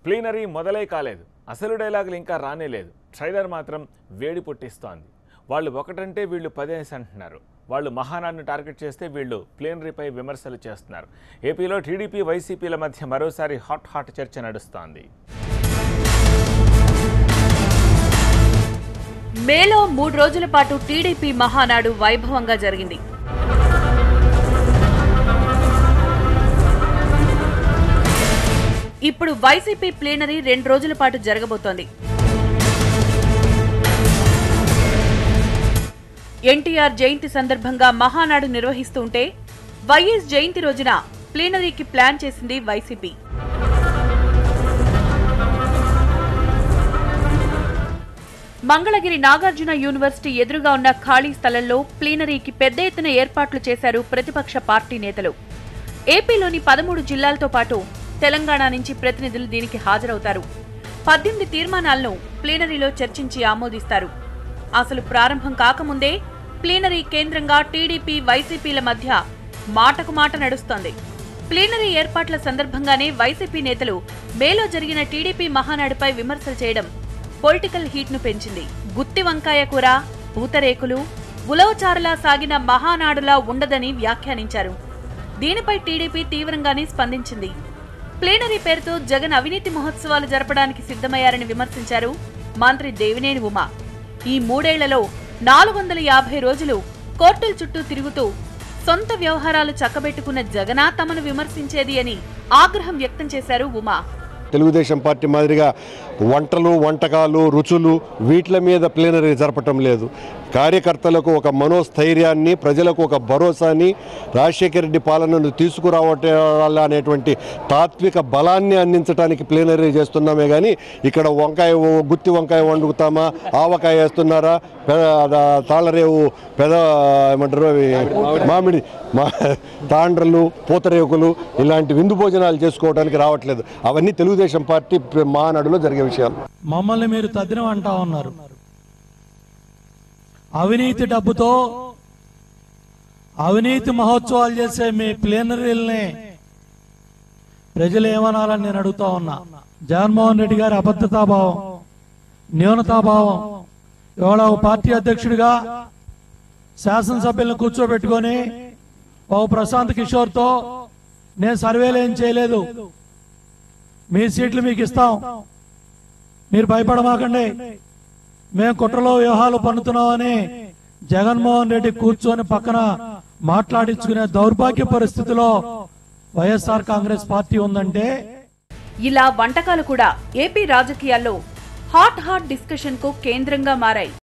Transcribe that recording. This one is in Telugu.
ప్లీనరీ మొదలై కాలేదు. అసలు డైలాగులు ఇంకా రానే లేదు. ట్రైలర్ మాత్రం వేడి పుట్టిస్తోంది. వాళ్ళు ఒకటంటే వీళ్ళు 10 అంటున్నారు. వాళ్ళు మహానాడును టార్గెట్ చేస్తే వీళ్ళు ప్లీనరీపై విమర్శలు చేస్తున్నారు. ఏపీలో టీడీపీ వైసీపీల మధ్య మరోసారి హాట్ చర్చ నడుస్తోంది. మేలో 3 రోజుల పాటు టీడీపీ మహానాడు వైభవంగా జరిగింది. ఇప్పుడు వైసీపీ ప్లీనరీ 2 రోజుల పాటు జరగబోతోంది. ఎన్టీఆర్ జయంతి సందర్భంగా మహానాడు నిర్వహిస్తుంటే వైఎస్ జయంతి రోజున ప్లీనరీకి ప్లాన్ చేసింది వైసీపీ. మంగళగిరి నాగార్జున యూనివర్సిటీ ఎదురుగా ఉన్న ఖాళీ స్థలంలో ప్లీనరీకి పెద్ద ఎత్తున ఏర్పాట్లు చేశారు ప్రతిపక్ష పార్టీ నేతలు. ఏపీలోని 13 జిల్లాలతో పాటు తెలంగాణ నుంచి ప్రతినిధులు దీనికి హాజరవుతారు. 18 తీర్మానాలను ప్లీనరీలో చర్చించి ఆమోదిస్తారు. అసలు ప్రారంభం కాకముందే ప్లీనరీ కేంద్రంగా టీడీపీ వైసీపీల మధ్య మాటకు మాట నడుస్తోంది. ప్లీనరీ ఏర్పాట్ల సందర్భంగానే వైసీపీ నేతలు మేలో జరిగిన టీడీపీ మహానాడుపై విమర్శలు చేయడం పొలిటికల్ హీట్ ను పెంచింది. గుత్తి వంకాయ కూర, పూతరేకులు, ఉలవచారులా సాగిన మహానాడులా ఉండదని వ్యాఖ్యానించారు. దీనిపై టీడీపీ తీవ్రంగానే స్పందించింది. ప్లీనరీ పేరుతో జగన్ అవినీతి మహోత్సవాలు జరపడానికి సిద్ధమయ్యారని విమర్శించారు మంత్రి దేవినేని ఉమా. ఈ 3 ఏళ్లలో 450 రోజులు కోర్టుల చుట్టూ తిరుగుతూ సొంత వ్యవహారాలు చక్కబెట్టుకున్న జగనా తమను విమర్శించేది అని ఆగ్రహం వ్యక్తం చేశారు ఉమా. తెలుగుదేశం పార్టీ మాదిరిగా వంటలు, వంటకాలు, రుచులు వీటి మీద ప్లీనరీ జరపటం లేదు. కార్యకర్తలకు ఒక మనోస్థైర్యాన్ని, ప్రజలకు ఒక భరోసాని, రాజశేఖర రెడ్డి పాలనను తీసుకురావటం అనేటువంటి తాత్విక బలాన్ని అందించడానికి ప్లీనరీ చేస్తున్నామే కానీ ఇక్కడ గుత్తి వంకాయ వండుతామా, ఆవకాయ వేస్తున్నారా, తాళరేవు ఏమంటారు మామిడి తాండ్రలు, పూతరేకులు ఇలాంటి విందు భోజనాలు చేసుకోవడానికి రావట్లేదు. అవన్నీ తెలుగుదేశం పార్టీ మహానాడులో జరిగే విషయాలు. మమ్మల్ని మీరు తద్దినం అంటా ఉన్నారు. అవినీతి డబ్బుతో అవినీతి మహోత్సవాలు చేసే మీ ప్లీనరీల్ని ప్రజలు ఏమనాలని నేను అడుగుతా ఉన్నా. జగన్మోహన్ రెడ్డి గారి అబద్ధతాభావం, న్యూనతాభావం, ఇవాళ ఒక పార్టీ అధ్యక్షుడిగా శాసనసభ్యులను కూర్చోబెట్టుకొని ఒక ప్రశాంత్ కిషోర్తో నేను సర్వేలు ఏం చేయలేదు, మీ సీట్లు మీకు ఇస్తాం, మీరు భయపడమాకండి, మేము కుట్రలో వ్యూహాలు పన్నుతున్నామని జగన్మోహన్ రెడ్డి కూర్చొని పక్కన మాట్లాడించుకునే దౌర్భాగ్య పరిస్థితిలో వైఎస్ఆర్ కాంగ్రెస్ పార్టీ ఉందంటే. ఇలా వంటకాలు కూడా ఏపీ రాజకీయాల్లో హాట్ డిస్కషన్ కు కేంద్రంగా మారాయి.